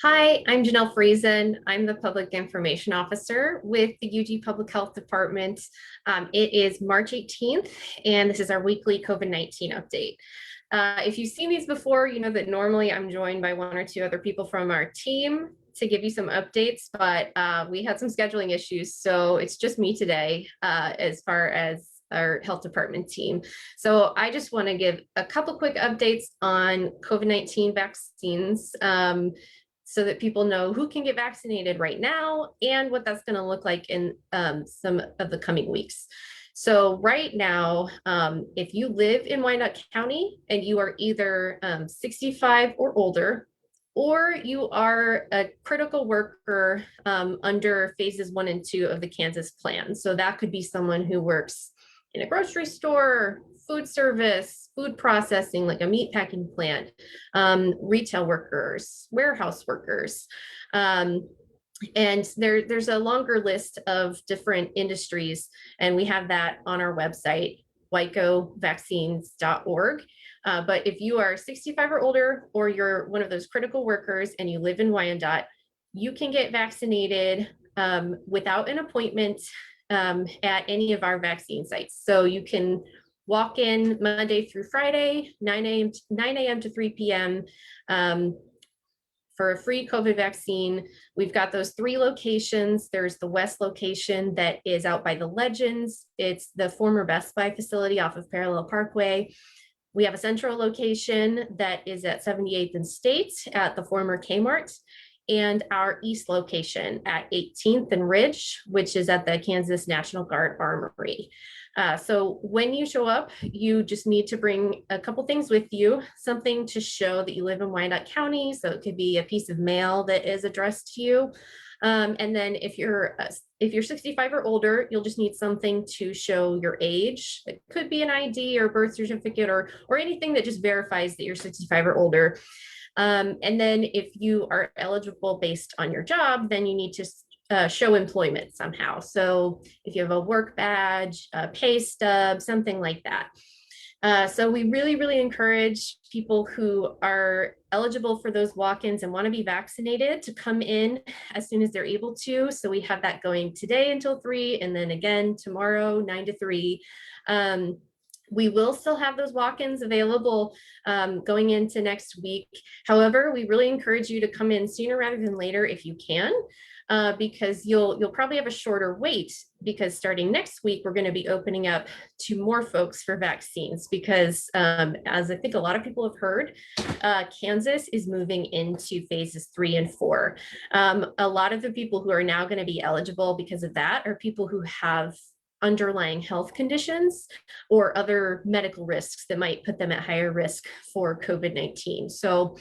Hi, I'm Janelle Friesen. I'm the Public Information Officer with the UG Public Health Department. It is March 18th, and this is our weekly COVID-19 update. If you've seen these before, you know that normally I'm joined by one or two other people from our team to give you some updates, but we had some scheduling issues, so it's just me today as far as our health department team. So I just want to give a couple quick updates on COVID-19 vaccines. So that people know who can get vaccinated right now and what that's going to look like in some of the coming weeks. So right now, if you live in Wyandotte County and you are either 65 or older, or you are a critical worker under phases 1 and 2 of the Kansas plan. So that could be someone who works in a grocery store, food service, food processing, like a meat packing plant, retail workers, warehouse workers. And there's a longer list of different industries, and we have that on our website, whitegovaccines.org. But if you are 65 or older, or you're one of those critical workers and you live in Wyandotte, you can get vaccinated without an appointment at any of our vaccine sites. So you can walk in Monday through Friday, 9 a.m. to 3 p.m. For a free COVID vaccine. We've got those 3 locations. There's the west location that is out by the Legends. It's the former Best Buy facility off of Parallel Parkway. We have a central location that is at 78th and State at the former Kmart, and our east location at 18th and Ridge, which is at the Kansas National Guard Armory. So when you show up, you just need to bring a couple things with you, something to show that you live in Wyandotte County. So it could be a piece of mail that is addressed to you. And then if you're 65 or older, you'll just need something to show your age. It could be an ID or birth certificate or anything that just verifies that you're 65 or older. And then if you are eligible based on your job, then you need to show employment somehow. So if you have a work badge, a pay stub, something like that. So we really encourage people who are eligible for those walk-ins and want to be vaccinated to come in as soon as they're able to. So we have that going today until 3, and then again tomorrow 9 to 3. We will still have those walk-ins available going into next week. However, we really encourage you to come in sooner rather than later if you can, because you'll probably have a shorter wait, because starting next week, we're going to be opening up to more folks for vaccines because as I think a lot of people have heard, Kansas is moving into phases 3 and 4. A lot of the people who are now going to be eligible because of that are people who have underlying health conditions or other medical risks that might put them at higher risk for COVID-19. So,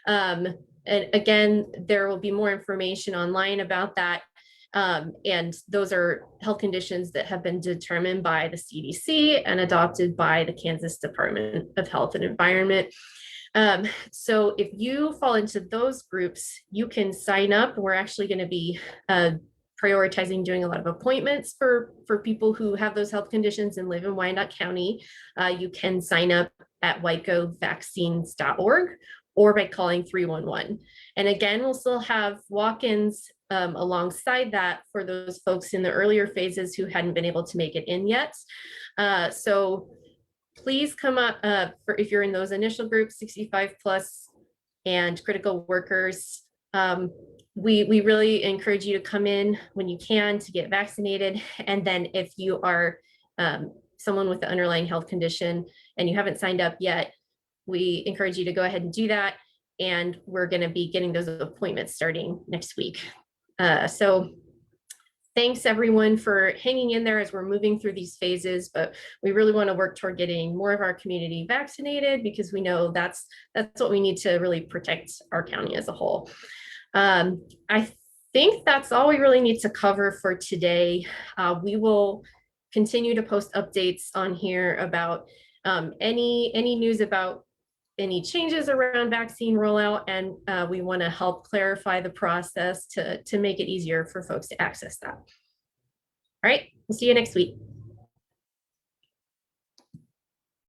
and again, there will be more information online about that. And those are health conditions that have been determined by the CDC and adopted by the Kansas Department of Health and Environment. So if you fall into those groups, you can sign up. We're actually going to be prioritizing doing a lot of appointments for people who have those health conditions and live in Wyandotte County. You can sign up at whitegovaccines.org or by calling 311. And again, we'll still have walk-ins alongside that for those folks in the earlier phases who hadn't been able to make it in yet. So please come up if you're in those initial groups, 65 plus and critical workers. We really encourage you to come in when you can to get vaccinated. And then if you are someone with the underlying health condition and you haven't signed up yet, we encourage you to go ahead and do that. And we're going to be getting those appointments starting next week. So thanks everyone for hanging in there as we're moving through these phases, but we really want to work toward getting more of our community vaccinated because we know that's what we need to really protect our county as a whole. I think that's all we really need to cover for today. We will continue to post updates on here about any news about any changes around vaccine rollout, and we want to help clarify the process to make it easier for folks to access that. All right, we'll see you next week.